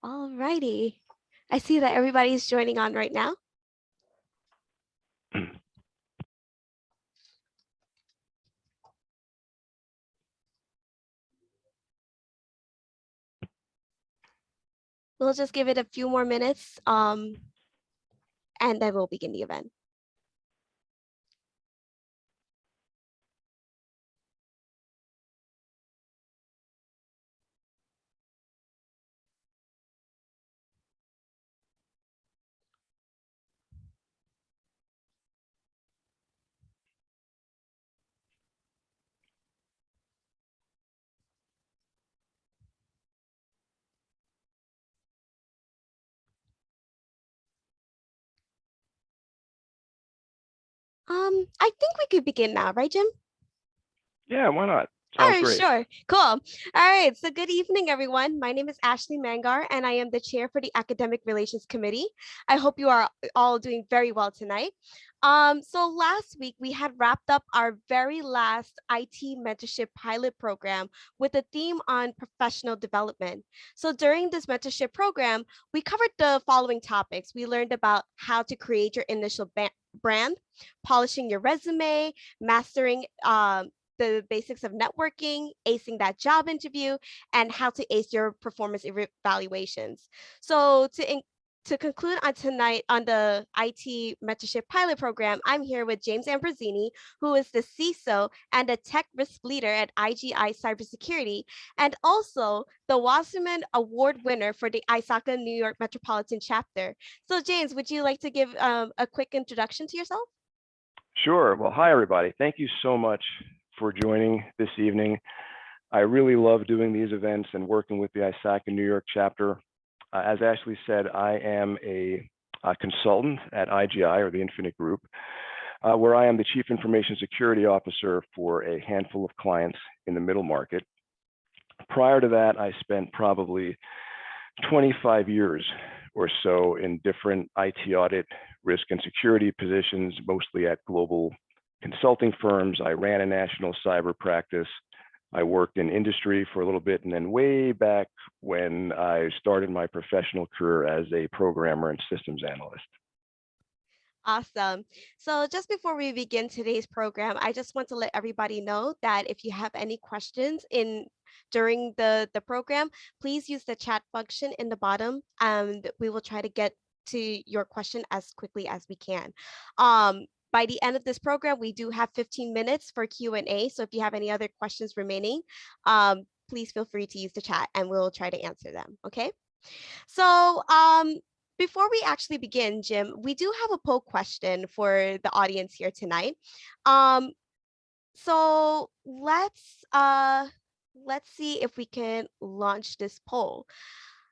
All righty. I see that everybody's joining on right now. We'll just give it a few more minutes, and then we'll begin the event. I think we could begin now, right, Jim? Yeah, why not? All Sounds right, great. sure. Cool. All right. So good evening, everyone. My name is Ashley Mangar, and I am the chair for the Academic Relations Committee. I hope you are all doing very well tonight. So last week, we had wrapped up our very last IT mentorship pilot program with a theme on professional development. So during this mentorship program, we covered the following topics. We learned about how to create your initial brand, polishing your resume, mastering the basics of networking, acing that job interview, and how to ace your performance evaluations. So to conclude on tonight on the IT mentorship pilot program, I'm here with James Ambrosini, who is the CISO and a tech risk leader at IGI Cybersecurity, and also the Wasserman Award winner for the Isaka New York Metropolitan Chapter. So James, would you like to give a quick introduction to yourself? Sure. Well, hi, everybody. Thank you so much for joining this evening. I really love doing these events and working with the Isaka New York chapter. As Ashley said, I am a consultant at IGI, or the Infinite Group, where I am the Chief Information Security Officer for a handful of clients in the middle market. Prior to that, I spent probably 25 years or so in different IT audit, risk, and security positions, mostly at global consulting firms. I ran a national cyber practice. I worked in industry for a little bit, and then way back when I started my professional career as a programmer and systems analyst. Awesome. So just before we begin today's program, I just want to let everybody know that if you have any questions during the program, please use the chat function in the bottom, and we will try to get to your question as quickly as we can. By the end of this program, we do have 15 minutes for Q&A. So if you have any other questions remaining, please feel free to use the chat and we'll try to answer them. Okay. So before we actually begin, Jim, we do have a poll question for the audience here tonight. So let's see if we can launch this poll.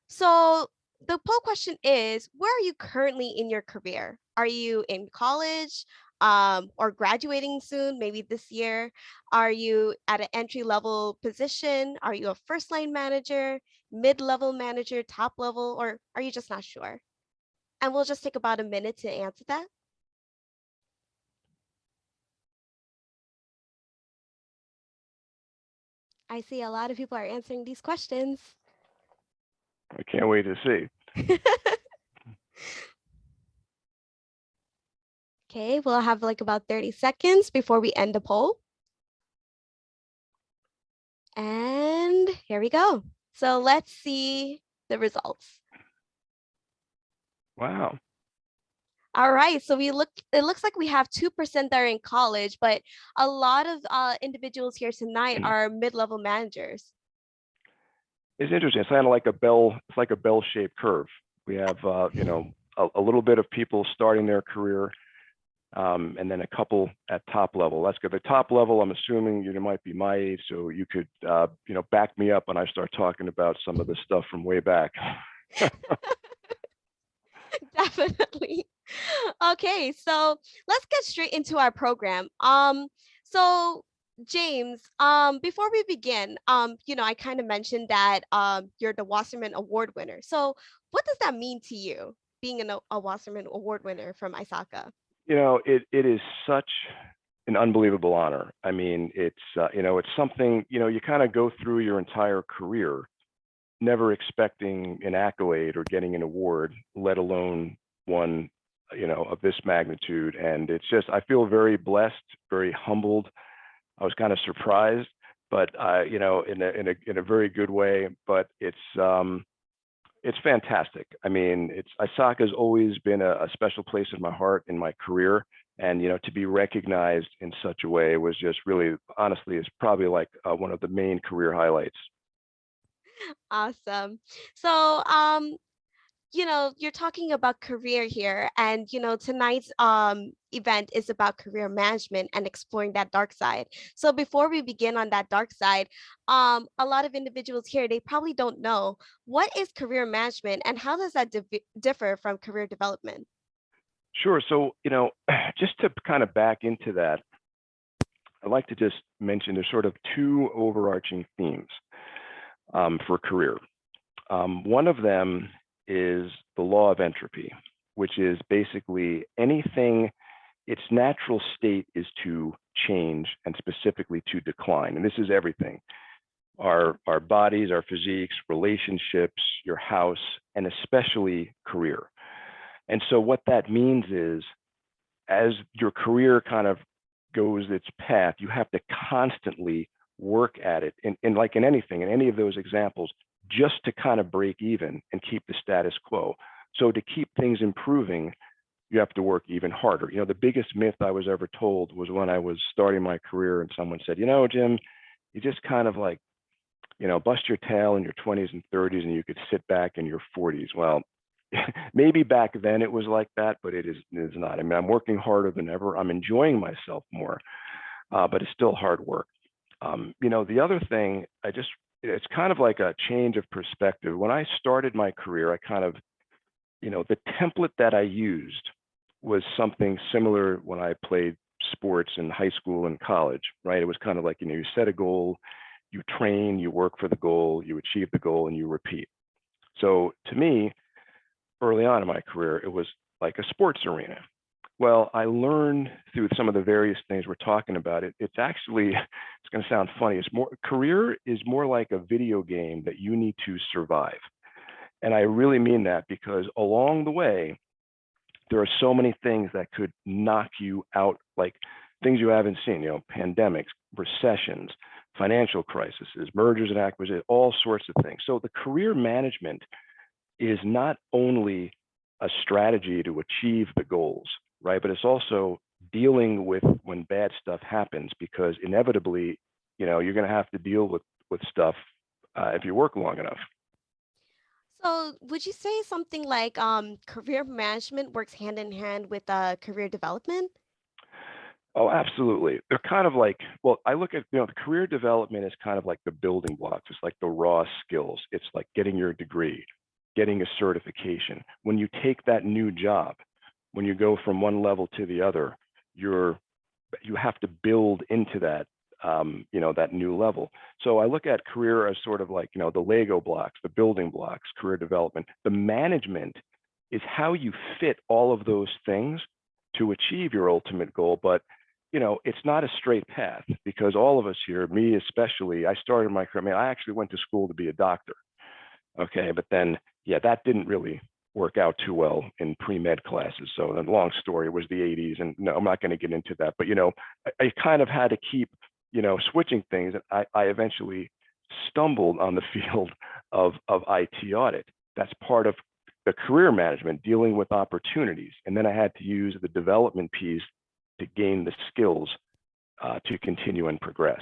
So the poll question is, where are you currently in your career? Are you in college or graduating soon, maybe this year? Are you at an entry-level position? Are you a first-line manager, mid-level manager, top level, or are you just not sure? And we'll just take about a minute to answer that. I see a lot of people are answering these questions. I can't wait to see. Okay, we'll have like about 30 seconds before we end the poll. And here we go. So let's see the results. Wow. All right, so it looks like we have 2% that are in college, but a lot of individuals here tonight are mid-level managers. It's interesting. It's kind of like a bell. It's like a bell-shaped curve. We have, you know, a little bit of people starting their career, and then a couple at top level. That's good. The top level, I'm assuming you might be my age, so you could, you know, back me up when I start talking about some of the stuff from way back. Definitely. Okay, so let's get straight into our program. So James, before we begin, you know, I kind of mentioned that you're the Wasserman Award winner. So what does that mean to you, being a Wasserman Award winner from Isaka? You know, it is such an unbelievable honor. I mean, it's you know, it's something, you know, you kind of go through your entire career never expecting an accolade or getting an award, let alone one, of this magnitude. And it's just, I feel very blessed, very humbled. I was kind of surprised, but in a very good way. But it's fantastic. I mean, Isaka's always been a special place in my heart in my career, and to be recognized in such a way was just really, honestly, is probably like one of the main career highlights. Awesome. So, you're talking about career here, and tonight's event is about career management and exploring that dark side. So before we begin on that dark side, a lot of individuals here, they probably don't know what is career management and how does that differ from career development? Sure. So, just to kind of back into that, I'd like to just mention there's sort of two overarching themes for career. One of them is the law of entropy, which is basically anything, its natural state is to change and specifically to decline. And this is everything. Our bodies, our physiques, relationships, your house, and especially career. And so what that means is as your career kind of goes its path, you have to constantly work at it in like in anything, in any of those examples, just to kind of break even and keep the status quo. So to keep things improving, you have to work even harder. The biggest myth I was ever told was when I was starting my career and someone said, Jim, you just kind of like, bust your tail in your 20s and 30s and you could sit back in your 40s. Well, maybe back then it was like that, but it is not. I mean, I'm working harder than ever. I'm enjoying myself more, but it's still hard work. The other thing, it's kind of like a change of perspective. When I started my career, I kind of, the template that I used was something similar when I played sports in high school and college, right? It was kind of like, you set a goal, you train, you work for the goal, you achieve the goal, and you repeat. So to me, early on in my career, it was like a sports arena. Well, I learned through some of the various things we're talking about. It's actually, it's going to sound funny. Career is more like a video game that you need to survive. And I really mean that because along the way, there are so many things that could knock you out, like things you haven't seen, pandemics, recessions, financial crises, mergers and acquisitions, all sorts of things. So the career management is not only a strategy to achieve the goals, right? But it's also dealing with when bad stuff happens, because inevitably, you're going to have to deal with stuff if you work long enough. So would you say something like career management works hand in hand with career development? Oh, absolutely. They're kind of like, well, I look at, the career development is kind of like the building blocks. It's like the raw skills. It's like getting your degree, getting a certification. When you take that new job, when you go from one level to the other, you have to build into that, that new level. So I look at career as sort of like, the Lego blocks, the building blocks, career development. The management is how you fit all of those things to achieve your ultimate goal. But it's not a straight path, because all of us here, me especially, I started my career. I mean, I actually went to school to be a doctor. Okay, but then, yeah, that didn't really work out too well in pre-med classes. So the long story was the 80s, and no, I'm not going to get into that. But I kind of had to keep switching things. And I eventually stumbled on the field of IT audit. That's part of the career management, dealing with opportunities. And then I had to use the development piece to gain the skills to continue and progress.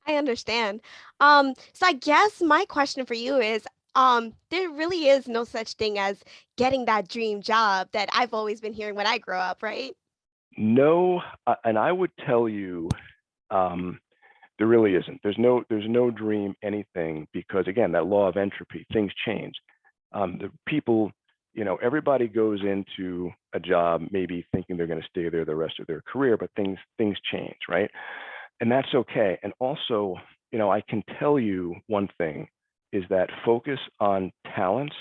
I understand. So I guess my question for you is, there really is no such thing as getting that dream job that I've always been hearing when I grow up, right? No, and I would tell you, um, there really isn't. There's no dream anything, because again, that law of entropy, things change. The people, everybody goes into a job maybe thinking they're going to stay there the rest of their career, but things change, right? And that's okay. And also, I can tell you one thing is that focus on talents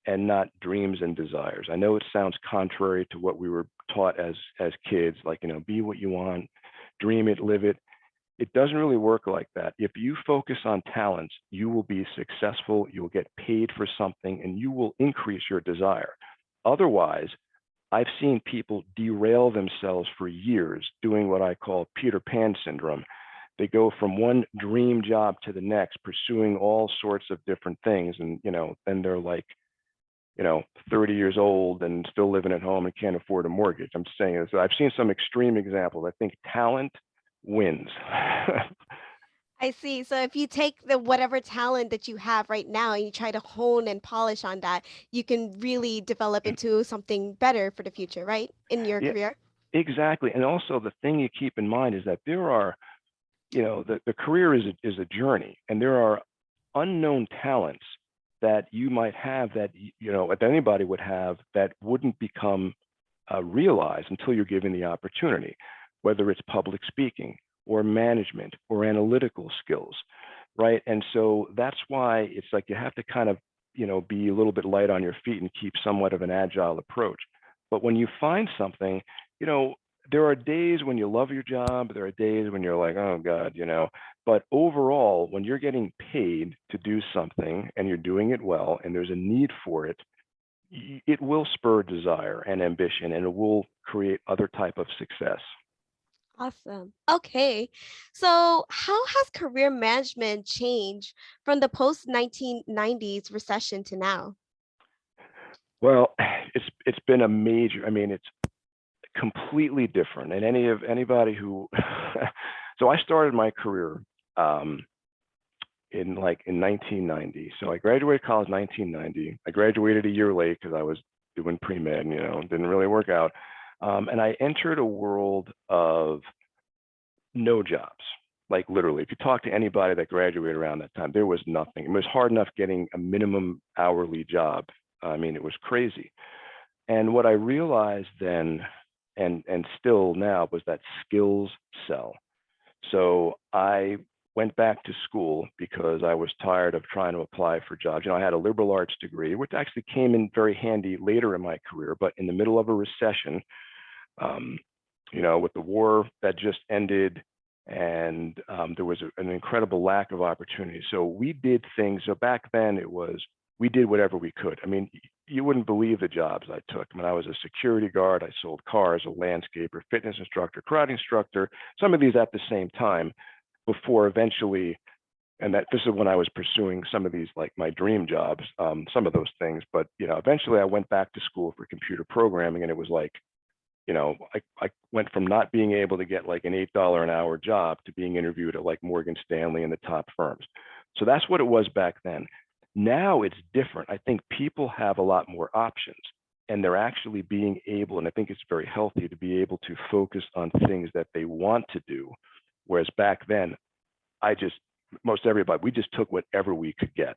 and not dreams and desires. I know it sounds contrary to what we were taught as kids, like, be what you want, dream it, live it. It doesn't really work like that. If you focus on talents, you will be successful, you'll get paid for something, and you will increase your desire. Otherwise, I've seen people derail themselves for years doing what I call Peter Pan syndrome. They go from one dream job to the next, pursuing all sorts of different things. And, then they're like, 30 years old and still living at home and can't afford a mortgage. I'm saying this. I've seen some extreme examples. I think talent wins. I see. So if you take the whatever talent that you have right now and you try to hone and polish on that, you can really develop into something better for the future, right? In your Yeah, career. exactly. And also the thing you keep in mind is that there are, the career is a journey, and there are unknown talents that you might have that, that anybody would have that wouldn't become realized until you're given the opportunity, whether it's public speaking or management or analytical skills, right? And so that's why it's like you have to kind of, be a little bit light on your feet and keep somewhat of an agile approach. But when you find something, you know, there are days when you love your job, there are days when you're like, oh God, but overall, when you're getting paid to do something and you're doing it well and there's a need for it, it will spur desire and ambition, and it will create other type of success. Awesome. Okay. So how has career management changed from the post 1990s recession to now? Well, it's been a major. I mean, it's completely different. And anybody who, so I started my career um, in 1990. So I graduated college 1990. I graduated a year late because I was doing pre med. Didn't really work out. And I entered a world of no jobs. Like literally, if you talk to anybody that graduated around that time, there was nothing. It was hard enough getting a minimum hourly job. I mean, it was crazy. And what I realized then, and still now, was that skills sell. So I went back to school because I was tired of trying to apply for jobs. I had a liberal arts degree, which actually came in very handy later in my career, but in the middle of a recession, um, with the war that just ended, and there was an incredible lack of opportunity. So we did things. So back then we did whatever we could. I mean, you wouldn't believe the jobs I took. I mean, I was a security guard, I sold cars, a landscaper, fitness instructor, karate instructor, some of these at the same time before eventually, and that this is when I was pursuing some of these, like my dream jobs, some of those things. But, eventually I went back to school for computer programming, and it was like, I went from not being able to get like an $8 an hour job to being interviewed at like Morgan Stanley and the top firms. So that's what it was back then. Now it's different. I think people have a lot more options, and they're actually being able, and I think it's very healthy to be able to focus on things that they want to do. Whereas back then, most everybody, we just took whatever we could get.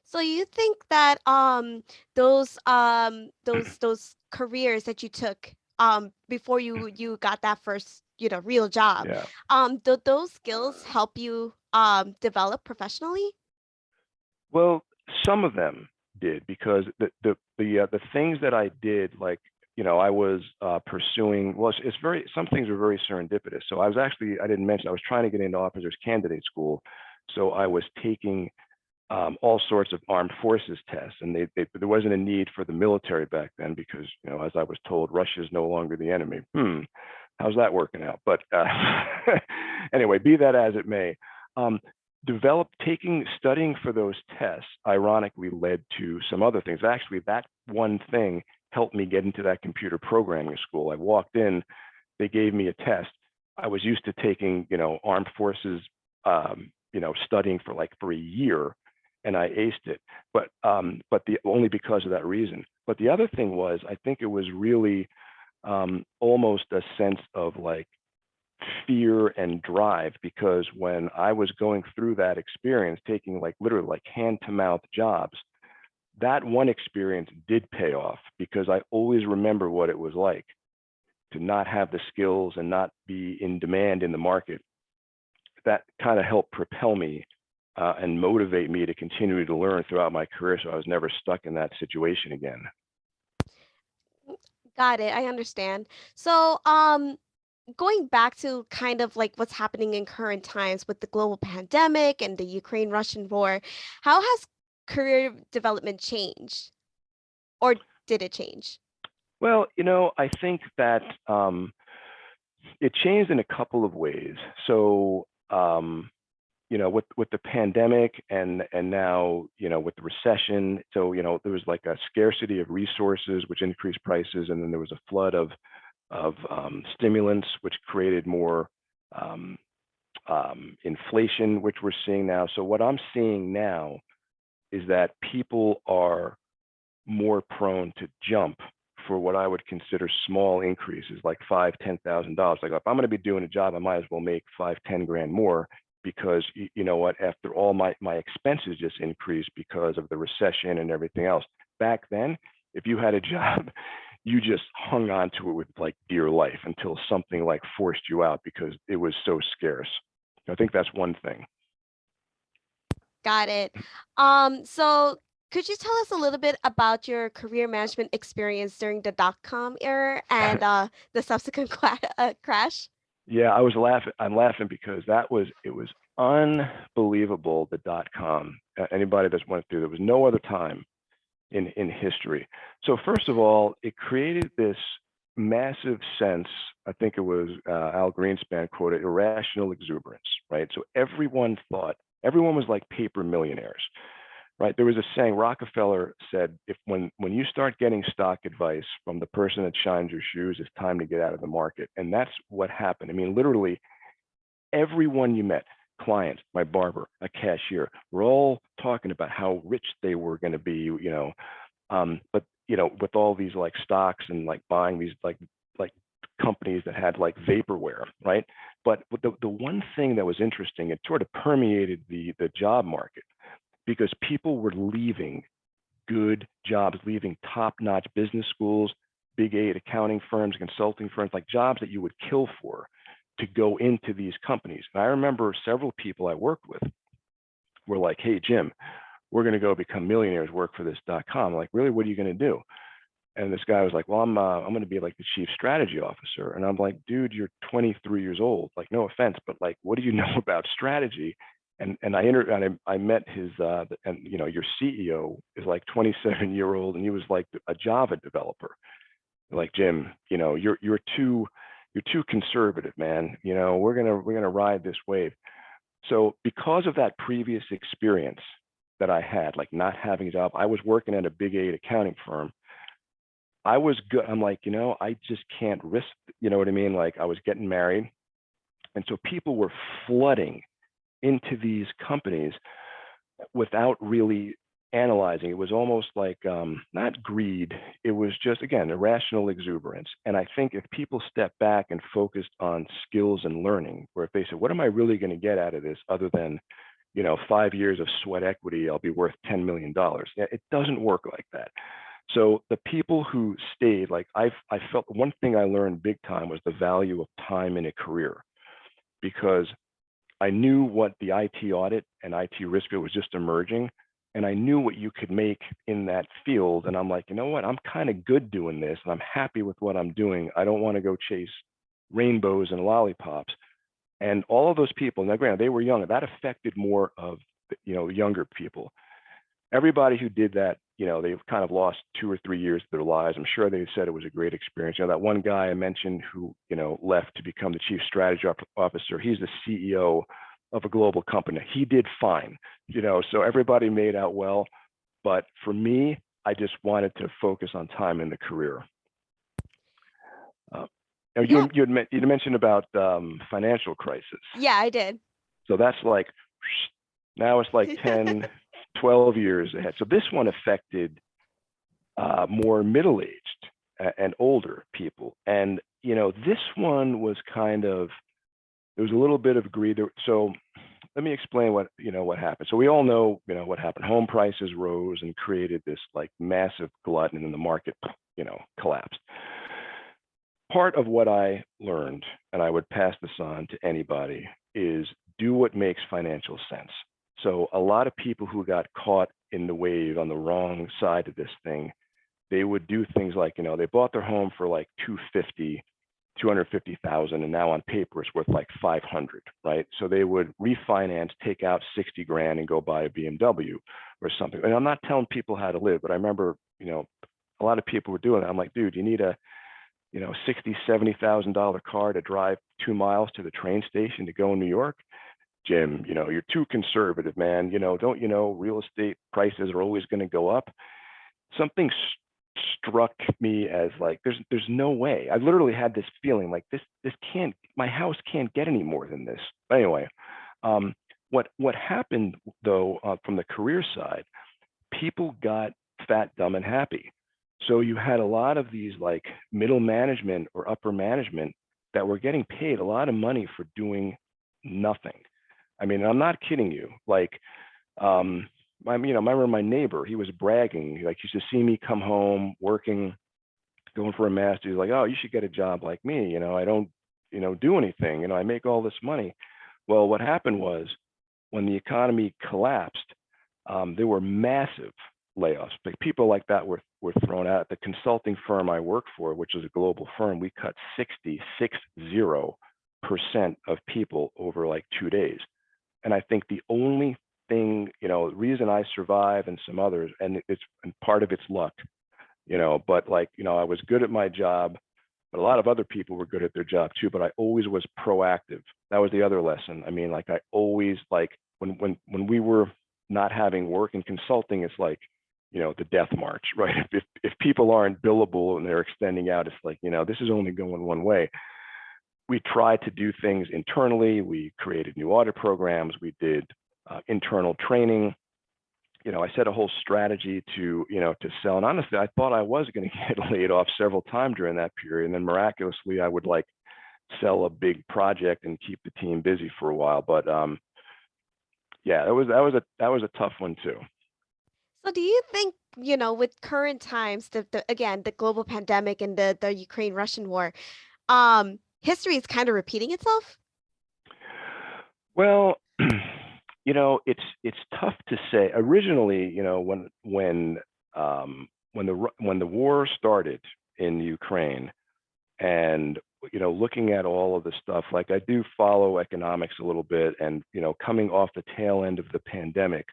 So you think that those careers that you took before you got that first, real job, Yeah. those skills help you develop professionally? Well, some of them did, because the things that I did, like, I was pursuing. Well, it's very, some things were very serendipitous. So I didn't mention, I was trying to get into officers candidate school, so I was taking all sorts of armed forces tests, and there wasn't a need for the military back then because, as I was told, Russia is no longer the enemy. How's that working out? But anyway, be that as it may, um, studying for those tests, ironically, led to some other things. Actually, that one thing helped me get into that computer programming school. I walked in, they gave me a test. I was used to taking, armed forces, studying for a year, and I aced it. But the only because of that reason. But the other thing was, I think it was really almost a sense of like fear and drive, because when I was going through that experience, taking like literally like hand to mouth jobs, that one experience did pay off, because I always remember what it was like to not have the skills and not be in demand in the market. That kind of helped propel me and motivate me to continue to learn throughout my career, so I was never stuck in that situation again. Got it. I understand. So, going back to kind of like what's happening in current times with the global pandemic and the Ukraine-Russian war, how has career development changed, or did it change? Well, I think that it changed in a couple of ways. So, with the pandemic and now, with the recession, so, there was like a scarcity of resources, which increased prices, and then there was a flood of stimulants, which created more um, inflation, which we're seeing now. So what I'm seeing now is that people are more prone to jump for what I would consider small increases, like $5,000, $10,000. Like if I'm going to be doing a job, I might as well make 5, 10 grand more, because you know what? After all, my expenses just increased because of the recession and everything else. Back then, if you had a job, you just hung on to it with like dear life until something like forced you out because it was so scarce. I think that's one thing. Got it. So could you tell us a little bit about your career management experience during the dot-com era and the subsequent crash? Yeah, I was laughing. I'm laughing because it was unbelievable, the dot com. Anybody that's went through, there was no other time in history. So first of all, it created this massive sense. I think it was Al Greenspan quoted, irrational exuberance, right? So everyone was like paper millionaires, right? There was a saying, Rockefeller said, if when you start getting stock advice from the person that shines your shoes, it's time to get out of the market. And that's what happened. I mean, literally everyone you met, clients, my barber, a cashier, were all talking about how rich they were going to be, but with all these like stocks and like buying these like companies that had like vaporware, right? But the one thing that was interesting, it sort of permeated the job market, because people were leaving good jobs, leaving top-notch business schools, big eight accounting firms, consulting firms, like jobs that you would kill for, to go into these companies. And I remember several people I worked with were like, hey, Jim, we're going to go become millionaires, work for this .com. Like, really, what are you going to do? And this guy was like, well, I'm going to be like the chief strategy officer. And I'm like, dude, you're 23 years old. Like, no offense, but like, what do you know about strategy? And I met his and your CEO is like 27-year-old, and he was like a Java developer. Like, Jim, you're too conservative, man. We're gonna ride this wave. So because of that previous experience that I had, like not having a job, I was working at a big eight accounting firm. I was good. I'm like, I just can't risk, you know what I mean? Like, I was getting married. And so people were flooding into these companies without really analyzing. It was almost like not greed. It was just, again, irrational exuberance. And I think if people step back and focused on skills and learning, where if they said, what am I really going to get out of this other than 5 years of sweat equity, I'll be worth $10 million. Yeah, it doesn't work like that. So the people who stayed, like I felt one thing I learned big time was the value of time in a career, because I knew what the IT audit and IT risk was just emerging, and I knew what you could make in that field. And I'm like, you know what? I'm kind of good doing this, and I'm happy with what I'm doing. I don't want to go chase rainbows and lollipops. And all of those people, now granted, they were young, that affected more of younger people. Everybody who did that, they've kind of lost 2 or 3 years of their lives. I'm sure they said it was a great experience. That one guy I mentioned who, left to become the chief strategy officer, he's the CEO of a global company. He did fine, so everybody made out well. But for me, I just wanted to focus on time in the career. Yeah, You mentioned about financial crisis. yeah, I did. So that's like, now it's like 10, 12 years ahead. So this one affected more middle-aged and older people. And, this one was there was a little bit of greed. So let me explain what happened. So we all know, what happened. Home prices rose and created this like massive glut, and then the market, collapsed. Part of what I learned, and I would pass this on to anybody, is do what makes financial sense. So a lot of people who got caught in the wave on the wrong side of this thing, they would do things like, they bought their home for like 250, 250,000, and now on paper it's worth like 500, right? So they would refinance, take out 60 grand and go buy a BMW or something. And I'm not telling people how to live, but I remember, a lot of people were doing that. I'm like, dude, you need a, $60,000, $70,000 car to drive 2 miles to the train station to go in New York? Jim, you're too conservative, man. Don't real estate prices are always going to go up. Something struck me as like, there's no way. I literally had this feeling like this can't, my house can't get any more than this. But anyway, what happened though, from the career side, people got fat, dumb, and happy. So you had a lot of these like middle management or upper management that were getting paid a lot of money for doing nothing. I mean, I'm not kidding you. Like, I remember my neighbor, he was bragging, like, he used to see me come home working, going for a master. He's like, oh, you should get a job like me. I don't, do anything. I make all this money. Well, what happened was when the economy collapsed, there were massive layoffs. Like people like that were thrown out. The consulting firm I work for, which is a global firm, we cut 60% of people over like 2 days. And I think the only thing, the reason I survive and some others, and part of it's luck, but like, I was good at my job, but a lot of other people were good at their job too, but I always was proactive. That was the other lesson. I mean, like I always, like when we were not having work in consulting, it's like, the death march, right? If people aren't billable and they're extending out, it's like, this is only going one way. We tried to do things internally. We created new audit programs. We did internal training. I set a whole strategy to sell. And honestly, I thought I was going to get laid off several times during that period. And then miraculously, I would like sell a big project and keep the team busy for a while. But yeah, that was a tough one too. So do you think, with current times, again, the global pandemic and the Ukraine-Russian war, history is kind of repeating itself? Well, it's tough to say. Originally, when the war started in Ukraine, and looking at all of the stuff, like I do follow economics a little bit, and coming off the tail end of the pandemic,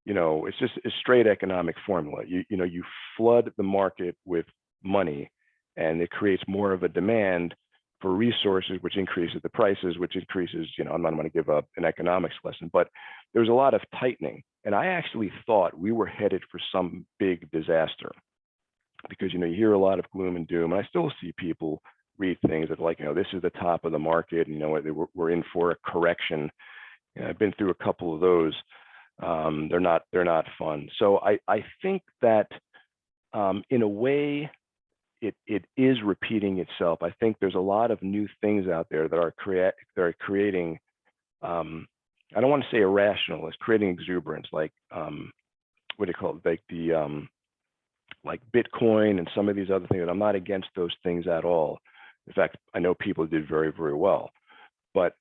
it's just a straight economic formula. You flood the market with money, and it creates more of a demand for resources, which increases the prices, which increases, I'm not going to give up an economics lesson, but there's a lot of tightening. And I actually thought we were headed for some big disaster because, you hear a lot of gloom and doom. And I still see people read things that like, this is the top of the market, and we're in for a correction. I've been through a couple of those. They're not fun. So I think that in a way, it is repeating itself. I think there's a lot of new things out there that are creating. I don't want to say irrational. It's creating exuberance, like what do you call it? Like like Bitcoin and some of these other things. And I'm not against those things at all. In fact, I know people did very, very well. But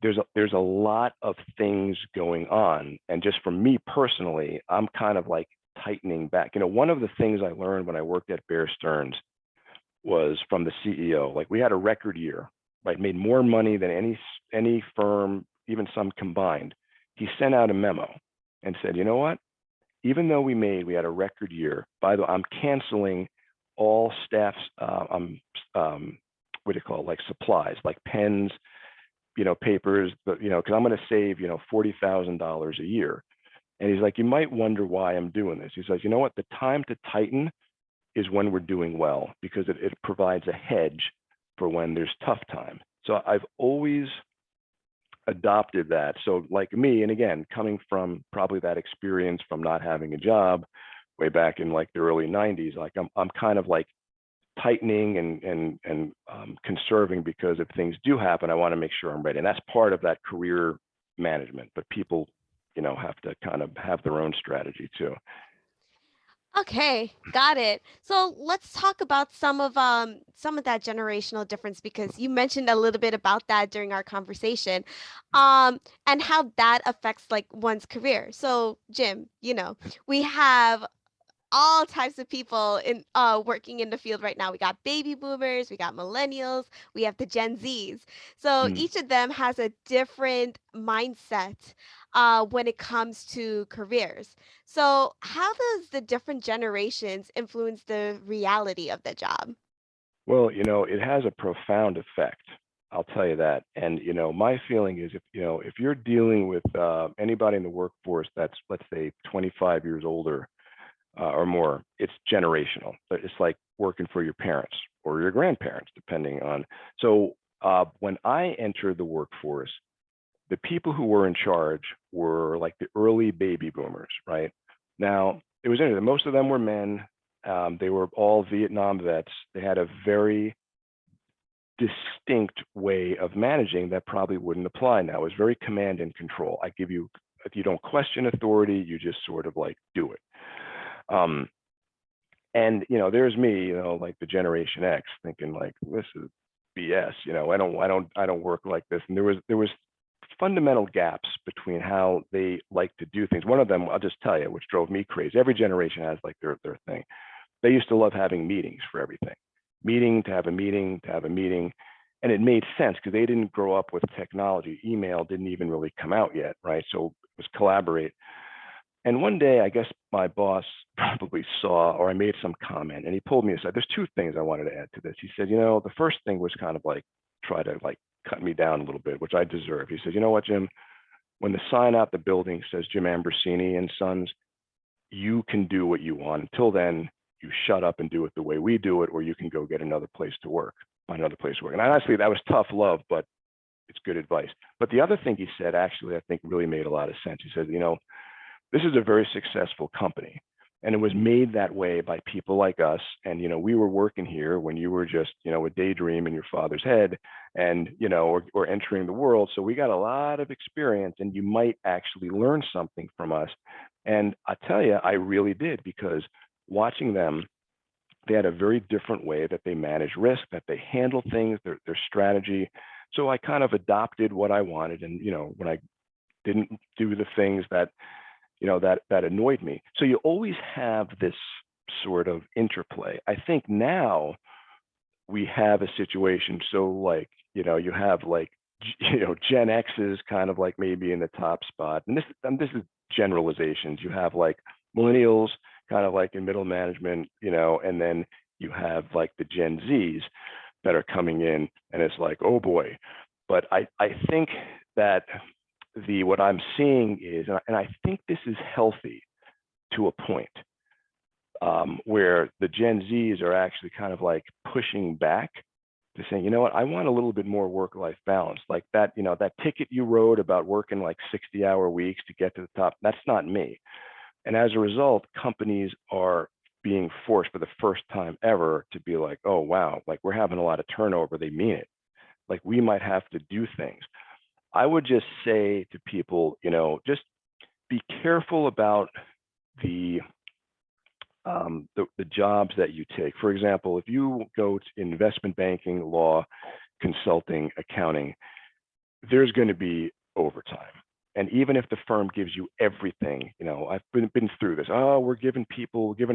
there's a lot of things going on, and just for me personally, I'm kind of like tightening back. One of the things I learned when I worked at Bear Stearns was from the CEO. Like we had a record year, right? Made more money than any firm, even some combined. He sent out a memo and said, you know what? Even though we had a record year, by the way, I'm canceling all staff's what do you call it? Like supplies, like pens, papers, but because I'm going to save $40,000 a year. And he's like, you might wonder why I'm doing this. He says, you know what? The time to tighten is when we're doing well, because it provides a hedge for when there's tough time. So I've always adopted that. So like me, and again, coming from probably that experience from not having a job way back in like the early 90s, like I'm kind of like tightening and conserving, because if things do happen, I want to make sure I'm ready. And that's part of that career management. But people, have to kind of have their own strategy too. Okay, got it. So let's talk about some of that generational difference, because you mentioned a little bit about that during our conversation. And how that affects like one's career. So Jim, we have all types of people in working in the field right now. We got baby boomers, we got millennials, we have the Gen Zs. So Mm. each of them has a different mindset when it comes to careers. So how does the different generations influence the reality of the job? Well, it has a profound effect. I'll tell you that. And my feeling is, if you're dealing with anybody in the workforce that's, let's say, 25 years older or more, it's generational. But it's like working for your parents or your grandparents, depending on. So when I entered the workforce, the people who were in charge were like the early baby boomers, right? Now, it was interesting. Most of them were men. They were all Vietnam vets. They had a very distinct way of managing that probably wouldn't apply now. It was very command and control. I give you, if you don't question authority, you just sort of like do it. Um, and there's me, like the Generation X, thinking like this is BS. I don't work like this. And there was fundamental gaps between how they like to do things. One of them, I'll just tell you, which drove me crazy. Every generation has like their thing. They used to love having meetings for everything. Meeting to have a meeting to have a meeting. And it made sense because they didn't grow up with technology. Email didn't even really come out yet, right? So it was collaborate. And one day, I guess my boss probably saw, or I made some comment, and he pulled me aside. There's two things I wanted to add to this. He said, the first thing was kind of like try to like cut me down a little bit, which I deserve. He said, you know what, Jim, when the sign out the building says Jim Ambrosini and Sons, you can do what you want. Until then, you shut up and do it the way we do it, or you can go get another place to work, find another place to work. And honestly, that was tough love, but it's good advice. But the other thing he said, actually, I think really made a lot of sense. He said, this is a very successful company. And it was made that way by people like us. And, we were working here when you were just, a daydream in your father's head and, or entering the world. So we got a lot of experience and you might actually learn something from us. And I tell you, I really did, because watching them, they had a very different way that they manage risk, that they handle things, their strategy. So I kind of adopted what I wanted. And, when I didn't do the things that that annoyed me. So you always have this sort of interplay. I think now we have a situation. So like, you have like, Gen X is kind of like maybe in the top spot. And this is generalizations. You have like millennials kind of like in middle management, and then you have like the Gen Zs that are coming in, and it's like, oh boy. But I think that what I'm seeing is, and I think this is healthy to a point, where the Gen Zs are actually kind of like pushing back to saying, you know what, I want a little bit more work-life balance. Like that, that ticket you wrote about working like 60-hour weeks to get to the top, that's not me. And as a result, companies are being forced for the first time ever to be like, oh, wow, like we're having a lot of turnover. They mean it. Like we might have to do things. I would just say to people, just be careful about the the jobs that you take. For example, if you go to investment banking, law, consulting, accounting, there's going to be overtime. And even if the firm gives you everything, I've been through this. Oh, we're giving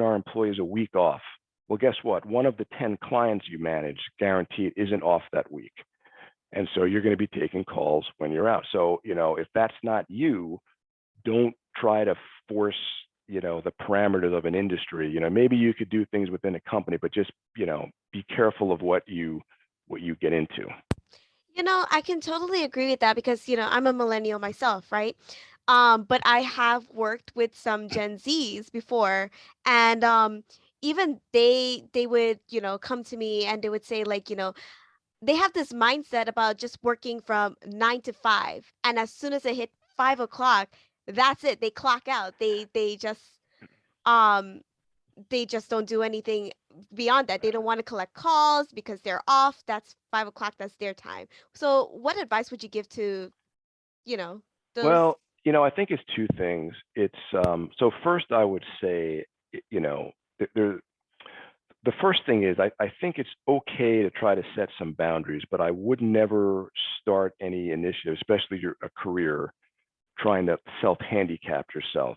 our employees a week off. Well, guess what? One of the 10 clients you manage guaranteed isn't off that week. And so you're going to be taking calls when you're out. So, if that's not you, don't try to force, the parameters of an industry. Maybe you could do things within a company, but just, be careful of what you get into. I can totally agree with that because, I'm a millennial myself, right? But I have worked with some Gen Zs before, and even they would, come to me and they would say like, they have this mindset about just working from 9 to 5, and as soon as it hit 5 o'clock, that's it. They clock out. Um they just don't do anything beyond that. They don't want to collect calls because they're off. That's 5 o'clock. That's their time. So, what advice would you give to, you know, those? Well, I think it's two things. It's so first I would say, there the first thing is I think it's okay to try to set some boundaries, but I would never start any initiative, especially a career, trying to self-handicap yourself.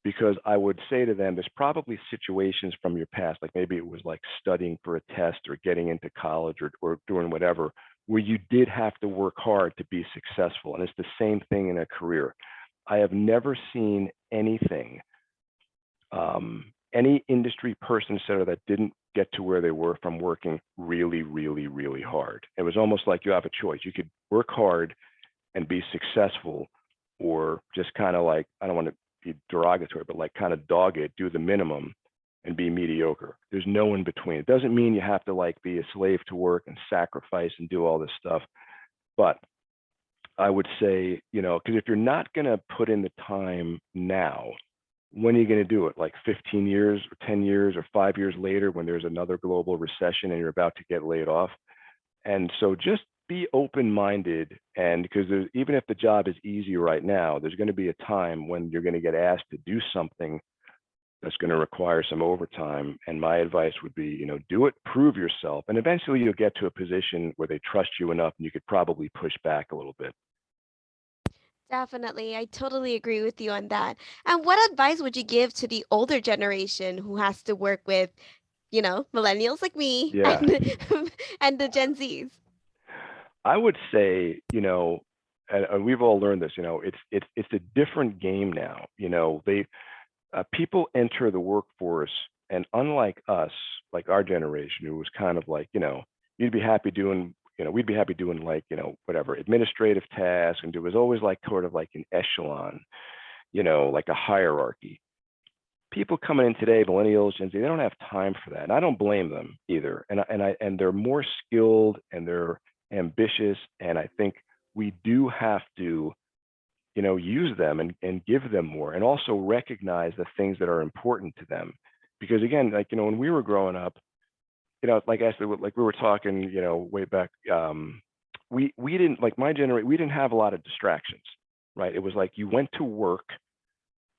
because I would say to them, there's probably situations from your past, like maybe it was like studying for a test or getting into college or doing whatever, where you did have to work hard to be successful. And it's the same thing in a career. I have never seen anything, any industry person center that didn't get to where they were from working really, really, really hard. It was almost like you have a choice. You could work hard and be successful, or just kind of like, I don't want to be derogatory, but like kind of dog it, do the minimum and be mediocre. There's no in between. It doesn't mean you have to like be a slave to work and sacrifice and do all this stuff. But I would say, because if you're not going to put in the time now, when are you going to do it? Like 15 years or 10 years or 5 years later when there's another global recession and you're about to get laid off? And so just be open-minded, and because even if the job is easy right now, there's going to be a time when you're going to get asked to do something that's going to require some overtime. And my advice would be, do it, prove yourself, and eventually you'll get to a position where they trust you enough and you could probably push back a little bit. Definitely. I totally agree with you on that. And what advice would you give to the older generation who has to work with, millennials like me Yeah, and and the Gen Zs? I would say, and we've all learned this, it's a different game now. People enter the workforce, and unlike us, like our generation, who was kind of like, you'd be happy doing, we'd be happy doing like, whatever administrative tasks, and it was always like sort of like an echelon, like a hierarchy. People coming in today, millennials, Gen Z, they don't have time for that, and I don't blame them either. And they're more skilled and they're ambitious, and I think we do have to, use them and give them more, and also recognize the things that are important to them. Because again, like, when we were growing up, like Ashley, like we were talking, way back, we didn't, like my generation, we didn't have a lot of distractions, right? It was like you went to work,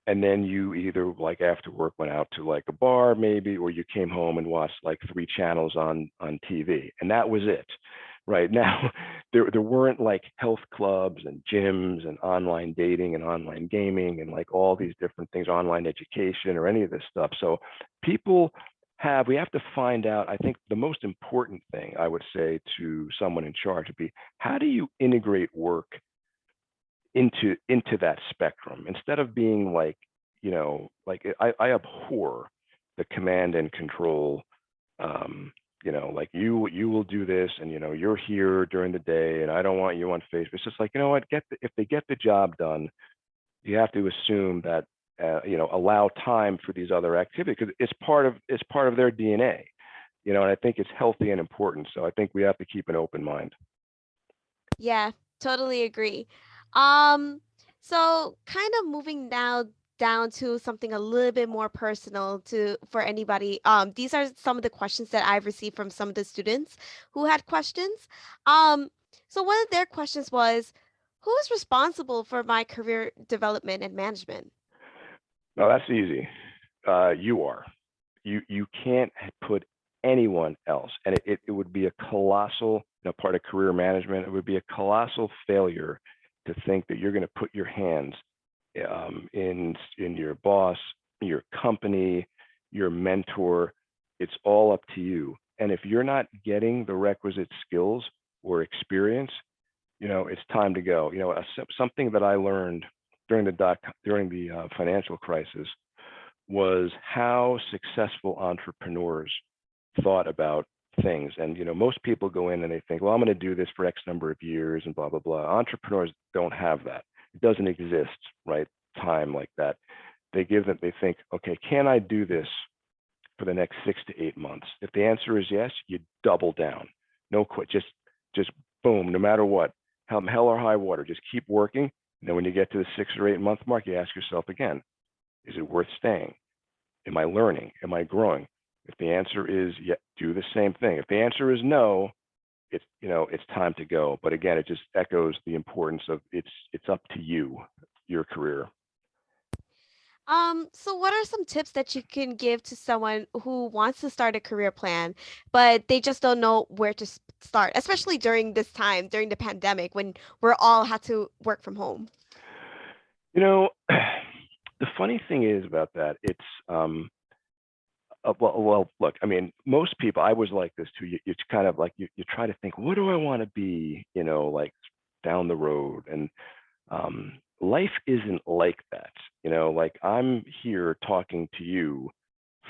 and then you either like after work went out to like a bar maybe, or you came home and watched like 3 channels on TV, and that was it. Right now, there weren't like health clubs and gyms and online dating and online gaming and like all these different things, online education or any of this stuff. So people we have to find out. I think the most important thing I would say to someone in charge would be, how do you integrate work into that spectrum, instead of being like, like I abhor the command and control, like you will do this, and you're here during the day and I don't want you on Facebook. It's just like, what, if they get the job done, you have to assume that, allow time for these other activities, because it's part of their DNA, and I think it's healthy and important. So I think we have to keep an open mind. Yeah, totally agree. Um, so kind of moving now down to something a little bit more personal to for anybody. These are some of the questions that I've received from some of the students who had questions. Um, so one of their questions was, who is responsible for my career development and management? No, that's easy. You are. You can't put anyone else, and it would be a colossal, part of career management. It would be a colossal failure to think that you're going to put your hands, in your boss, your company, your mentor. It's all up to you. And if you're not getting the requisite skills or experience, it's time to go. Something that I learned during the financial crisis was how successful entrepreneurs thought about things. And most people go in and they think, well, I'm going to do this for X number of years and blah blah blah. Entrepreneurs don't have that. It doesn't exist, right? Time like that. They think, okay, can I do this for the next 6 to 8 months? If the answer is yes, you double down. No quit. Just boom. No matter what, hell or high water, just keep working. And then when you get to the 6 or 8 month mark, you ask yourself again, is it worth staying? Am I learning? Am I growing? If the answer is yeah, do the same thing. If the answer is no, it's time to go. But again, it just echoes the importance of it's up to you, your career. So what are some tips that you can give to someone who wants to start a career plan, but they just don't know where to start, especially during this time, during the pandemic, when we're all had to work from home? You know, The funny thing is about that, it's well, look, I mean, most people, I was like this too. You kind of like you try to think, what do I want to be, like down the road, and life isn't like that. Like I'm here talking to you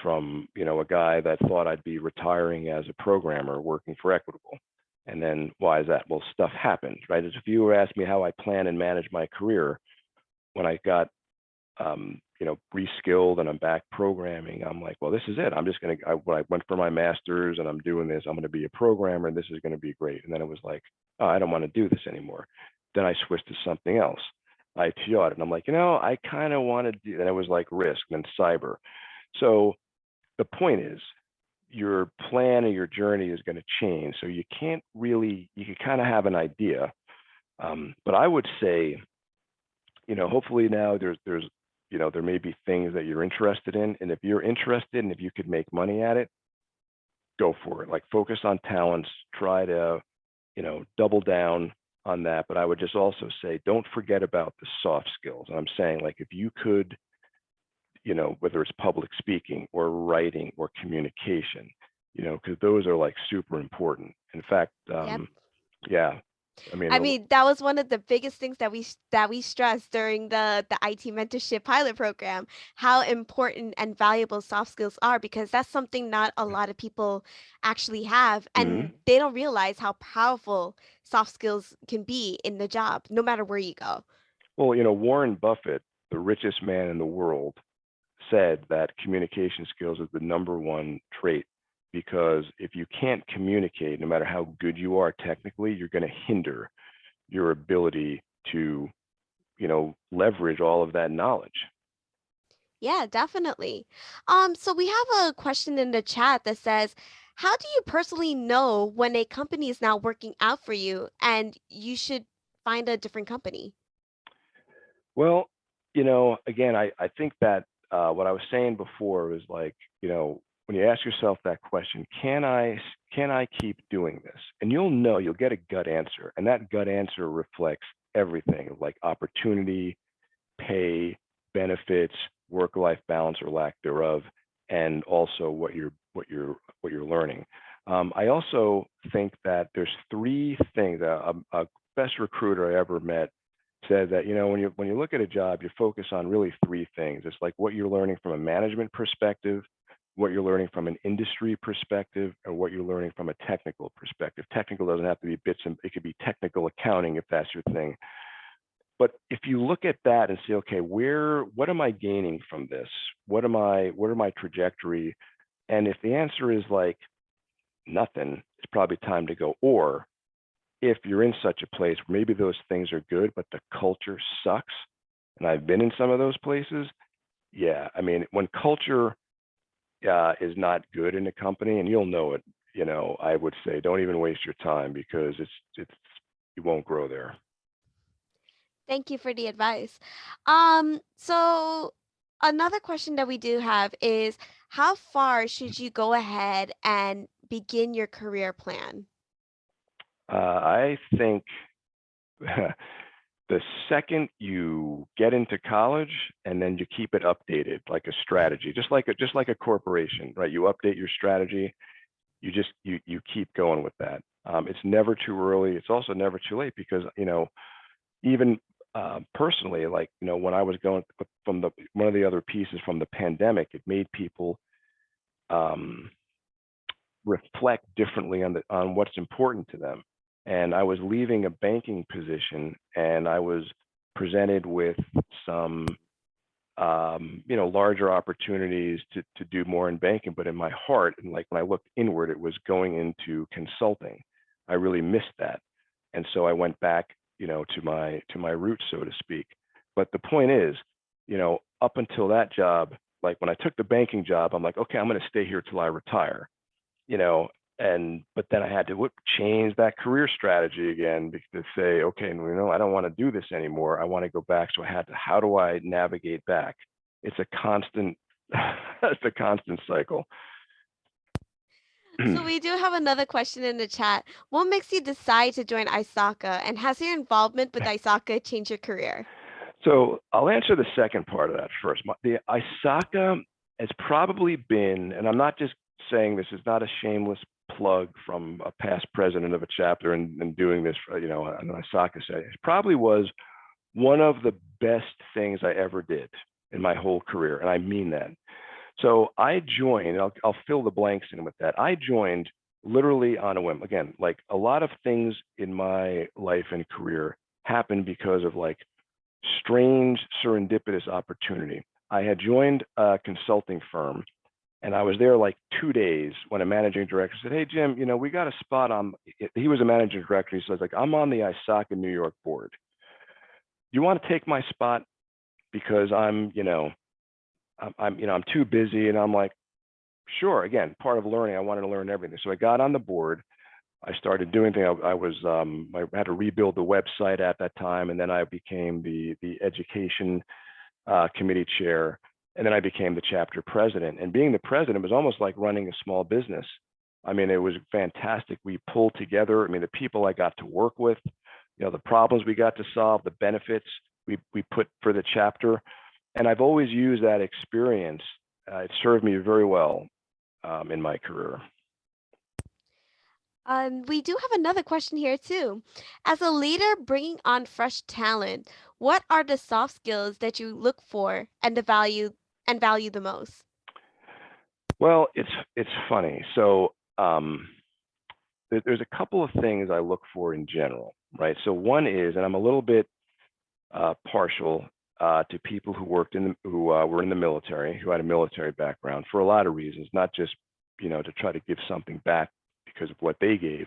from, a guy that thought I'd be retiring as a programmer working for Equitable. And then why is that? Well, stuff happens, right? As if you were asking me how I plan and manage my career, when I got reskilled and I'm back programming, I'm like, well, this is it. I'm just going to, when I went for my master's and I'm doing this, I'm going to be a programmer and this is going to be great. And then it was like, oh, I don't want to do this anymore. Then I switched to something else, IT audit. And I'm like, I kind of want to do, and it was like risk and then cyber. So the point is, your plan or your journey is going to change. So you can't really, you can kind of have an idea. But I would say, hopefully now there's there may be things that you're interested in, and if you're interested and if you could make money at it, go for it. Like focus on talents, try to double down on that. But I would just also say, don't forget about the soft skills. And I'm saying, like, if you could, whether it's public speaking or writing or communication, because those are like super important. In fact, Yep. yeah, I mean, I mean, that was one of the biggest things that we stressed during the IT mentorship pilot program, how important and valuable soft skills are, because that's something not a lot of people actually have, mhm. and they don't realize how powerful soft skills can be in the job, no matter where you go. Well, Warren Buffett, the richest man in the world, said that communication skills is the number one trait, because if you can't communicate, no matter how good you are technically, you're going to hinder your ability to, leverage all of that knowledge. Yeah, definitely. So we have a question in the chat that says, how do you personally know when a company is not working out for you and you should find a different company? Well, again, I think that what I was saying before was like, when you ask yourself that question, can I keep doing this? And you'll get a gut answer, and that gut answer reflects everything, like opportunity, pay, benefits, work-life balance or lack thereof, and also what you're learning. I also think that there's three things. A best recruiter I ever met said that when you look at a job, you focus on really three things. It's like what you're learning from a management perspective, what you're learning from an industry perspective, and what you're learning from a technical perspective. Technical doesn't have to be bits, and it could be technical accounting if that's your thing. But if you look at that and say, okay, what am I gaining from this? What are my trajectory? And if the answer is like nothing, it's probably time to go. Or if you're in such a place where maybe those things are good, but the culture sucks, and I've been in some of those places, yeah, I mean, when culture is not good in a company, and you'll know it, I would say don't even waste your time, because it's you won't grow there. Thank you for the advice. So another question that we do have is, how far should you go ahead and begin your career plan? I think the second you get into college, and then you keep it updated like a strategy, just like a corporation, right? You update your strategy, you keep going with that. It's never too early. It's also never too late, because even personally, like when I was going from the one of the other pieces from the pandemic, it made people um, reflect differently on what's important to them. And I was leaving a banking position, and I was presented with some larger opportunities to do more in banking. But in my heart, and like when I looked inward, it was going into consulting. I really missed that. And so I went back, to my roots, so to speak. But the point is, up until that job, like when I took the banking job, I'm like, okay, I'm going to stay here till I retire, you know, but then I had to change that career strategy again, to say, okay, I don't want to do this anymore. I want to go back. So how do I navigate back? It's a constant, it's a constant cycle. So we do have another question in the chat. What makes you decide to join Isaka, and has your involvement with Isaka changed your career? So I'll answer the second part of that first. The Isaka has probably been, and I'm not just saying this is not a shameless plug from a past president of a chapter and doing this, on Isaka side. It probably was one of the best things I ever did in my whole career, and I mean that. So I joined. I'll fill the blanks in with that. I joined literally on a whim. Again, like a lot of things in my life and career happened because of like strange serendipitous opportunity. I had joined a consulting firm and I was there like 2 days when a managing director said, "Hey, Jim, we got a spot on," he was a managing director. He says, like, "I'm on the Isaka New York board. You want to take my spot? Because I'm too busy." And I'm like, sure. Again, part of learning, I wanted to learn everything. So I got on the board. I started doing things. I had to rebuild the website at that time, and then I became the education committee chair, and then I became the chapter president. And being the president was almost like running a small business. I mean, it was fantastic. We pulled together. I mean, the people I got to work with, the problems we got to solve, the benefits we put for the chapter, and I've always used that experience. It served me very well in my career. We do have another question here too. As a leader bringing on fresh talent, what are the soft skills that you look for and value the most? Well, it's funny. So there's a couple of things I look for in general, right? So one is, and I'm a little bit partial to people who were in the military, who had a military background for a lot of reasons, not just to try to give something back because of what they gave,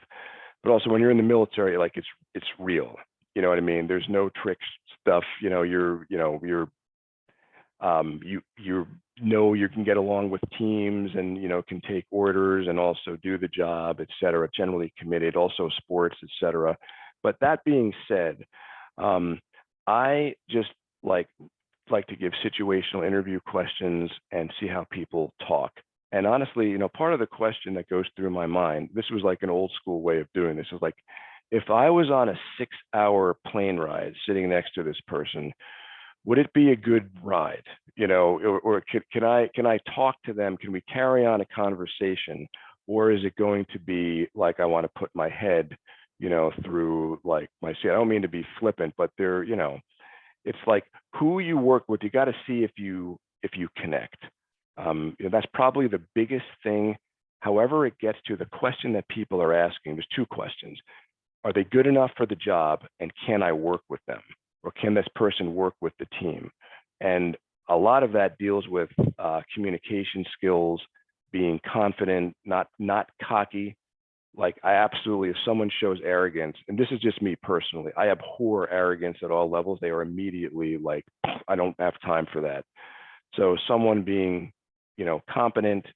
but also when you're in the military, like it's real. You know what I mean? There's no trick stuff. You can get along with teams and can take orders and also do the job, et cetera. Generally committed, also sports, et cetera. But that being said, I just like to give situational interview questions and see how people talk. And honestly, part of the question that goes through my mind, this was like an old school way of doing this, is like, if I was on a 6-hour plane ride sitting next to this person, would it be a good ride? Or can I talk to them? Can we carry on a conversation? Or is it going to be like I want to put my head, through like my seat? I don't mean to be flippant, but it's like who you work with. You got to see if you connect. That's probably the biggest thing. However, it gets to the question that people are asking. There's two questions: are they good enough for the job, and can I work with them, or can this person work with the team? And a lot of that deals with communication skills, being confident, not cocky. Like I absolutely, if someone shows arrogance, and this is just me personally, I abhor arrogance at all levels. They are immediately like, I don't have time for that. So someone being, competent,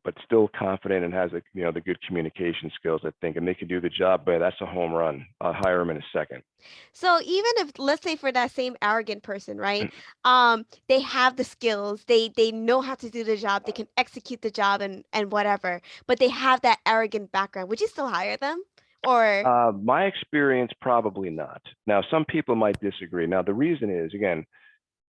but still confident and has the good communication skills, I think, and they can do the job, but that's a home run. I'll hire them in a second. So even if, let's say, for that same arrogant person, right? They have the skills, they know how to do the job, they can execute the job and whatever, but they have that arrogant background. Would you still hire them? Or My experience, probably not. Now, some people might disagree. Now, the reason is, again,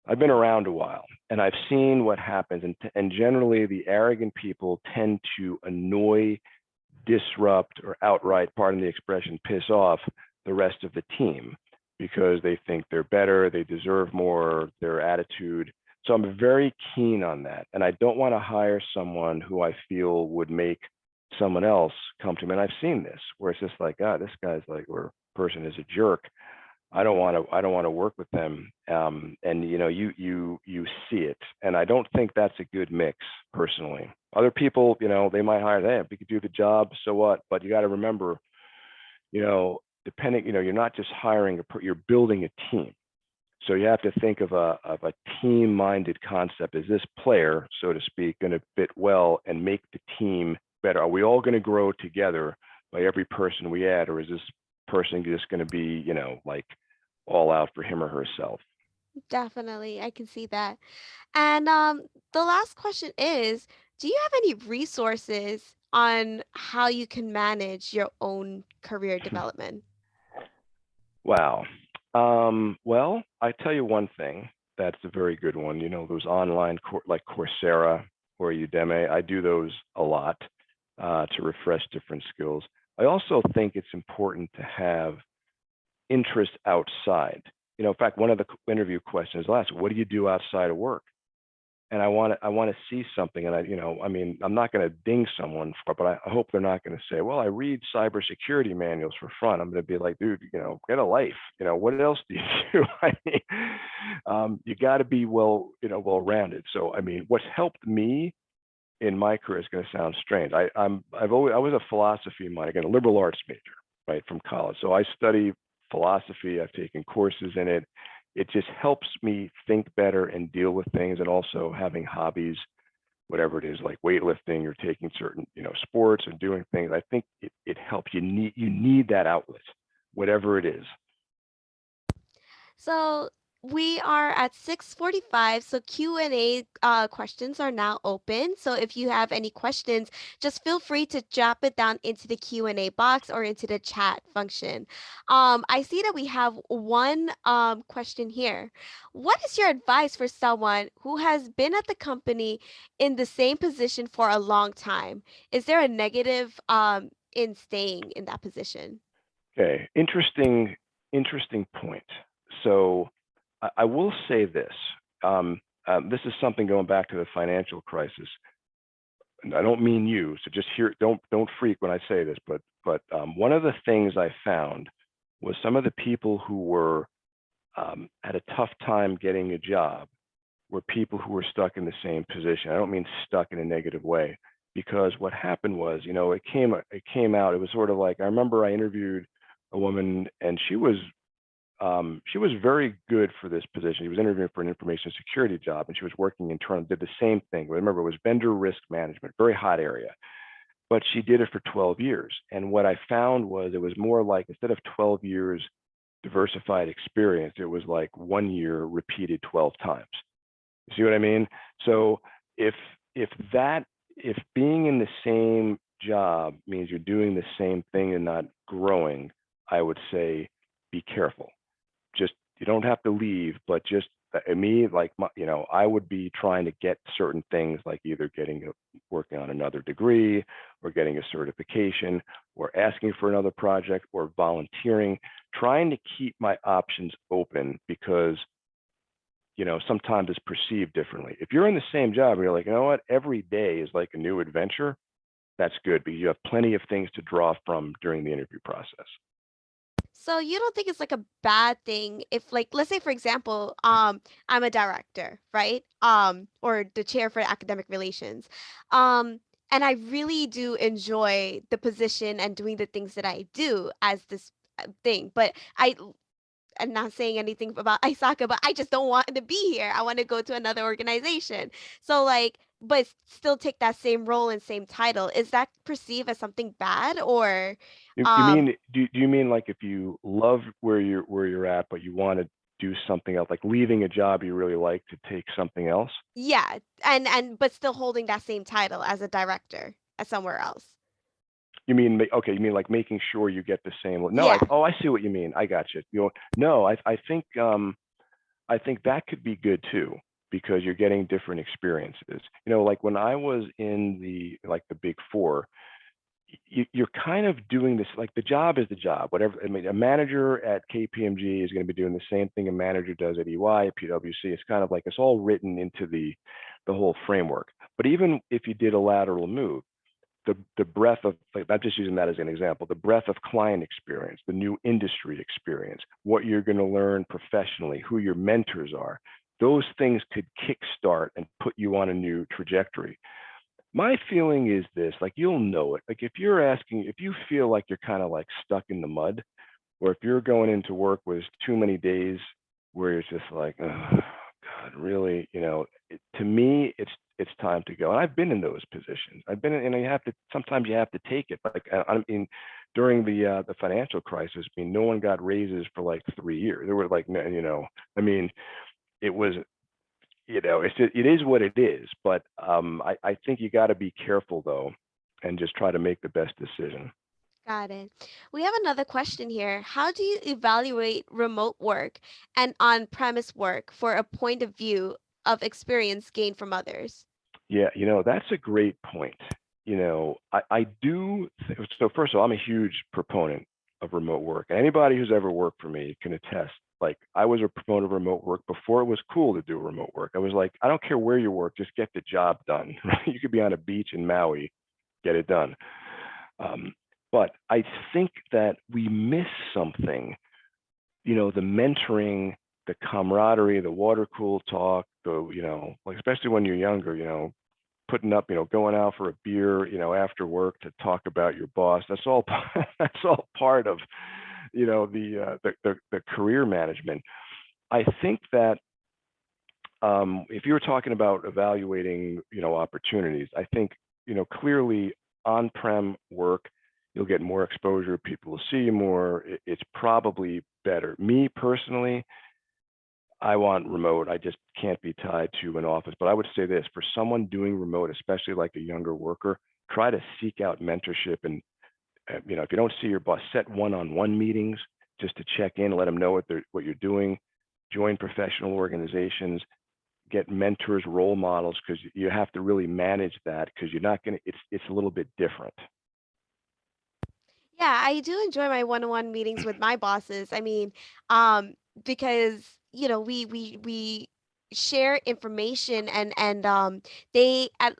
I've been around a while and I've seen what happens. And generally, the arrogant people tend to annoy, disrupt, or outright, pardon the expression, piss off the rest of the team because they think they're better, they deserve more, their attitude. So I'm very keen on that. And I don't want to hire someone who I feel would make someone else come to me. And I've seen this where it's just like, this guy's like, or person is a jerk. I don't want to work with them. And you see it. And I don't think that's a good mix personally. Other people, they might hire them. We could do the job, so what? But you got to remember, depending, you're not just hiring you're building a team. So you have to think of a team-minded concept. Is this player, so to speak, going to fit well and make the team better? Are we all going to grow together by every person we add, or is this person just going to be, like all out for him or herself? definitely, I can see that. And the last question is, do you have any resources on how you can manage your own career development? Wow. Well, I tell you one thing that's a very good one. You know, those online like Coursera or Udemy, I do those a lot to refresh different skills. I also think it's important to have interest outside. You know, in fact, one of the interview questions last, what do you do outside of work? And I want to see something. And I mean, I'm not going to ding someone for, but I hope they're not going to say, well, I read cybersecurity manuals for fun. I'm going to be like, dude, get a life. What else do you do? I mean, you got to be well-rounded. So, I mean, what's helped me in my career is going to sound strange. I was a philosophy minor, again, a liberal arts major, right, from college. So I study philosophy. I've taken courses in it. It just helps me think better and deal with things, and also having hobbies, whatever it is, like weightlifting or taking certain, sports and doing things. I think it helps. You need that outlet, whatever it is. So we are at 6:45, so Q&A questions are now open. So if you have any questions, just feel free to drop it down into the Q&A box or into the chat function. I see that we have one question here. What is your advice for someone who has been at the company in the same position for a long time? Is there a negative in staying in that position? Okay, interesting point. So I will say this. This is something going back to the financial crisis. And I don't mean you, so just hear. Don't freak when I say this. But one of the things I found was some of the people who were had a tough time getting a job were people who were stuck in the same position. I don't mean stuck in a negative way, because what happened was, it came out. It was sort of like, I remember I interviewed a woman, and she was very good for this position. She was interviewing for an information security job, and she was working internally. Did the same thing. Remember, it was vendor risk management, very hot area. But she did it for 12 years. And what I found was, it was more like, instead of 12 years diversified experience, it was like 1 year repeated 12 times. You see what I mean? So if if that if being in the same job means you're doing the same thing and not growing, I would say be careful. Just, you don't have to leave, but just me, like, I would be trying to get certain things, like either working on another degree, or getting a certification, or asking for another project, or volunteering, trying to keep my options open, because sometimes it's perceived differently. If you're in the same job and you're like, you know what, every day is like a new adventure, that's good, because you have plenty of things to draw from during the interview process. So you don't think it's like a bad thing if, like, let's say for example, I'm a director, right? Or the chair for academic relations. And I really do enjoy the position and doing the things that I do as this thing. But I'm not saying anything about Isaka, but I just don't want to be here. I want to go to another organization. So like, but still take that same role and same title. Is that perceived as something bad or You um mean, do you mean like, if you love where you're at, but you want to do something else, like leaving a job you really like to take something else? yeah, and but still holding that same title as a director at somewhere else. You mean, okay, you mean like making sure you get the same. No, Yeah. I see what you mean. I got you. No, I think that could be good too, because you're getting different experiences. Like when I was in the big four, you're kind of doing this, like, the job is the job. Whatever, I mean, a manager at KPMG is going to be doing the same thing a manager does at EY, at PwC. It's kind of like, it's all written into the whole framework. But even if you did a lateral move, the breadth of, like, I'm just using that as an example, the breadth of client experience, the new industry experience, what you're going to learn professionally, who your mentors are, those things could kickstart and put you on a new trajectory. My feeling is this, like, you'll know it. Like, if you feel like you're kind of like stuck in the mud, or if you're going into work with too many days where it's just like, oh God, really, to me, it's time to go. And I've been in those positions. I've been in, and sometimes you have to take it. Like, I mean, during the financial crisis, I mean, no one got raises for like 3 years. There were like, I mean, it was, it is what it is. But I think you got to be careful though, and just try to make the best decision. Got it. We have another question here. How do you evaluate remote work and on-premise work for a point of view of experience gained from others? Yeah, that's a great point. I do. So first of all, I'm a huge proponent of remote work. And anybody who's ever worked for me can attest. Like I was a proponent of remote work before it was cool to do remote work. I was like, I don't care where you work, just get the job done. Right? You could be on a beach in Maui, get it done. Um, but I think that we miss something. The mentoring, the camaraderie, the water cool talk, like especially when you're younger, putting up, going out for a beer, after work to talk about your boss. That's all that's all part of, the career management. I think that if you were talking about evaluating, opportunities, I think, clearly on-prem work, you'll get more exposure. People will see you more. It's probably better. Me personally, I want remote. I just can't be tied to an office. But I would say this for someone doing remote, especially like a younger worker, try to seek out mentorship. And, if you don't see your boss, set one-on-one meetings just to check in, let them know what you're doing, join professional organizations, get mentors, role models, because you have to really manage that because you're not going to, it's a little bit different. Yeah, I do enjoy my one-on-one meetings with my bosses. I mean, um, because we share information and they at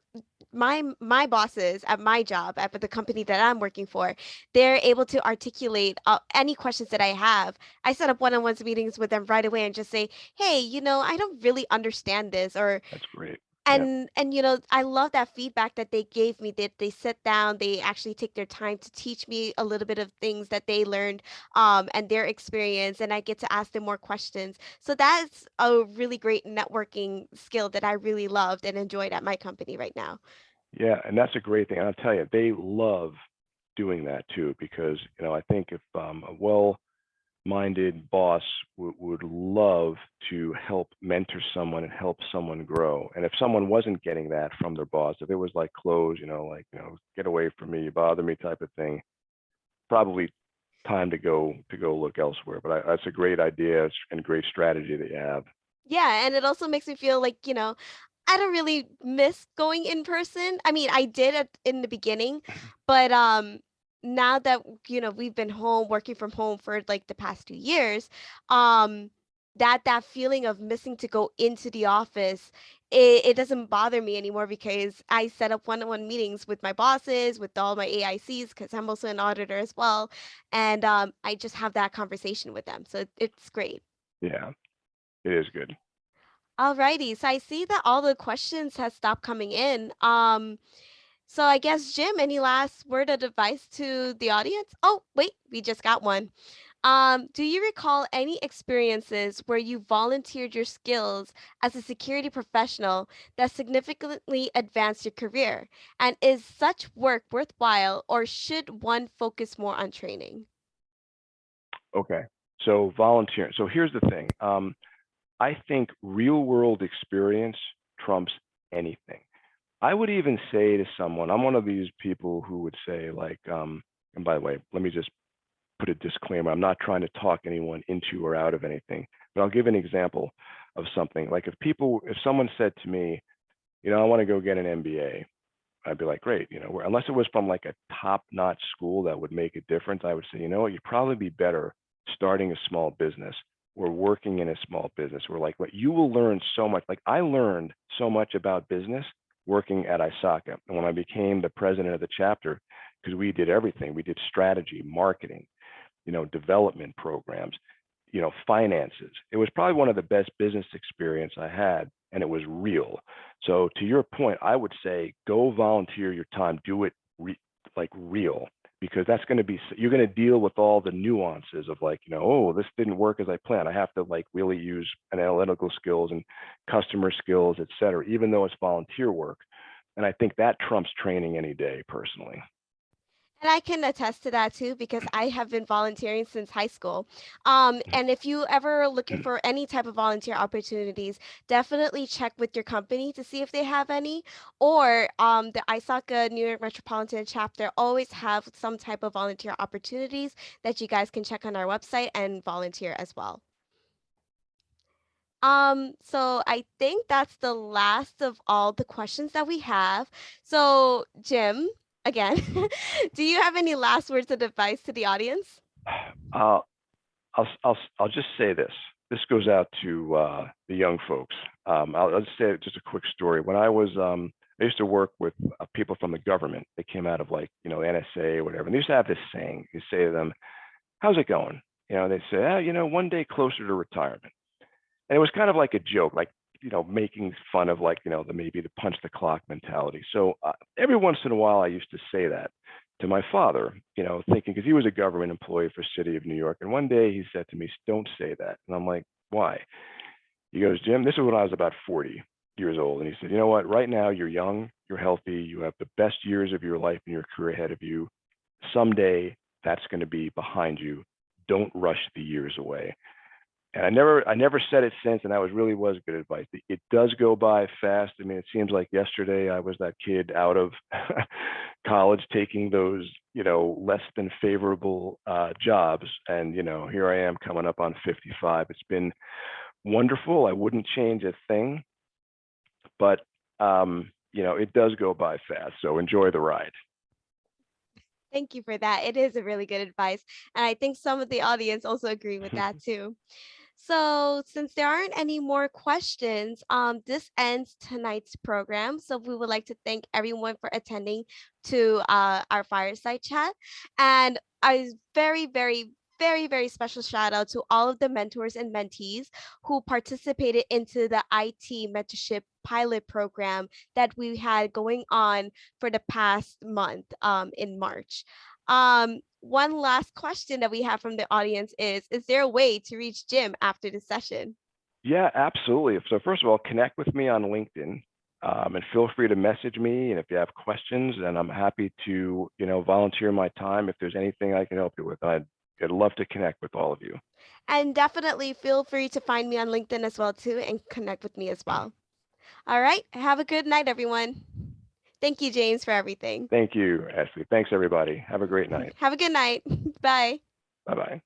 my bosses at my job at the company that I'm working for, they're able to articulate any questions that I have. I set up one-on-one meetings with them right away and just say, "Hey, I don't really understand this," or That's great. Yeah. and I love that feedback that they gave me, that they sit down, they actually take their time to teach me a little bit of things that they learned and their experience, and I get to ask them more questions. So that's a really great networking skill that I really loved and enjoyed at my company right now. Yeah. And that's a great thing. I'll tell you, they love doing that too, because, I think if a well-minded boss would love to help mentor someone and help someone grow. And if someone wasn't getting that from their boss, if it was like close, like, get away from me, you bother me type of thing, probably time to go look elsewhere. But that's a great idea and great strategy that you have. Yeah, and it also makes me feel like, I don't really miss going in person. I mean, I did in the beginning, but now that we've been home working from home for like the past 2 years, um that feeling of missing to go into the office, it doesn't bother me anymore because I set up one-on-one meetings with my bosses, with all my AICs, because I'm also an auditor as well, and I just have that conversation with them. So it's great. Yeah, it is good. Alrighty, so I see that all the questions have stopped coming in. So I guess Jim, any last word of advice to the audience? Oh, wait, we just got one. Do you recall any experiences where you volunteered your skills as a security professional that significantly advanced your career? And is such work worthwhile, or should one focus more on training? Okay. So volunteering. So here's the thing. I think real world experience trumps anything. I would even say to someone, I'm one of these people who would say, like, and by the way, let me just put a disclaimer. I'm not trying to talk anyone into or out of anything, but I'll give an example of something. Like if someone said to me, I want to go get an MBA, I'd be like, great, unless it was from like a top-notch school that would make a difference, I would say, you know what, you'd probably be better starting a small business or working in a small business, or like what you will learn so much. Like I learned so much about business working at Isaka. And when I became the president of the chapter, because we did everything, we did strategy, marketing, development programs, finances. It was probably one of the best business experience I had, and it was real. So to your point, I would say go volunteer your time, do it like real, because that's going to be, you're going to deal with all the nuances of like, oh, this didn't work as I planned. I have to like really use an analytical skills and customer skills, et cetera, even though it's volunteer work. And I think that trumps training any day, personally. And I can attest to that too because I have been volunteering since high school. And if you ever looking for any type of volunteer opportunities, definitely check with your company to see if they have any. Or the Isaka New York Metropolitan Chapter always have some type of volunteer opportunities that you guys can check on our website and volunteer as well. So I think that's the last of all the questions that we have. So, Jim, again, do you have any last words of advice to the audience? Uh, I'll just say this. This goes out to the young folks. I'll just say just a quick story. When I used to work with people from the government. They came out of like NSA or whatever. And they used to have this saying. You say to them, "How's it going?" They say, one day closer to retirement. And it was kind of like a joke, like making fun of like maybe the punch the clock mentality. So every once in a while, I used to say that to my father, thinking because he was a government employee for City of New York, and one day he said to me, "Don't say that," and I'm like, "Why?" He goes, "Jim, this is when I was about 40 years old," and he said, "You know what? Right now, you're young, you're healthy, you have the best years of your life and your career ahead of you. Someday, that's going to be behind you. Don't rush the years away." And I never said it since, and that was good advice. It does go by fast. I mean, it seems like yesterday I was that kid out of college taking those, less than favorable jobs, and here I am coming up on 55. It's been wonderful. I wouldn't change a thing, but it does go by fast. So enjoy the ride. Thank you for that. It is a really good advice. And I think some of the audience also agree with that too. So, since there aren't any more questions, this ends tonight's program. So, we would like to thank everyone for attending to our fireside chat. And a very, very, very, very special shout out to all of the mentors and mentees who participated into the IT mentorship pilot program that we had going on for the past month in March. One last question that we have from the audience is there a way to reach Jim after the session? Yeah, absolutely. So first of all, connect with me on LinkedIn, and feel free to message me. And if you have questions, and I'm happy to, volunteer my time if there's anything I can help you with. I'd love to connect with all of you. And definitely feel free to find me on LinkedIn as well too and connect with me as well. All right, have a good night, everyone. Thank you, James, for everything. Thank you, Ashley. Thanks, everybody. Have a great night. Have a good night. Bye. Bye bye.